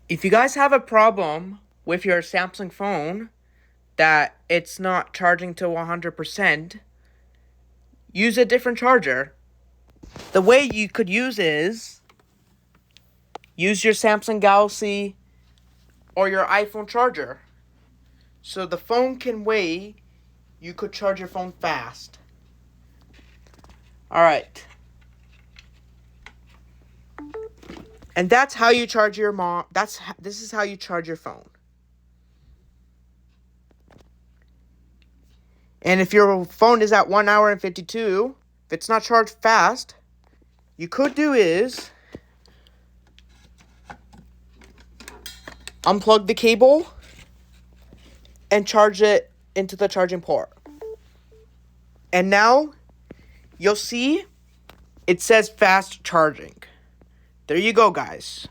If you guys have a problem with your Samsung phone that it's not charging to 100%, use a different charger. The way you could use use your Samsung Galaxy or your iPhone charger. So the phone can wait, you could charge your phone fast. Alright. And that's how you charge your this is how you charge your phone. And if your phone is at 1 hour and 52, if it's not charged fast, you could do is unplug the cable and charge it into the charging port. And now you'll see it says fast charging. There you go, guys.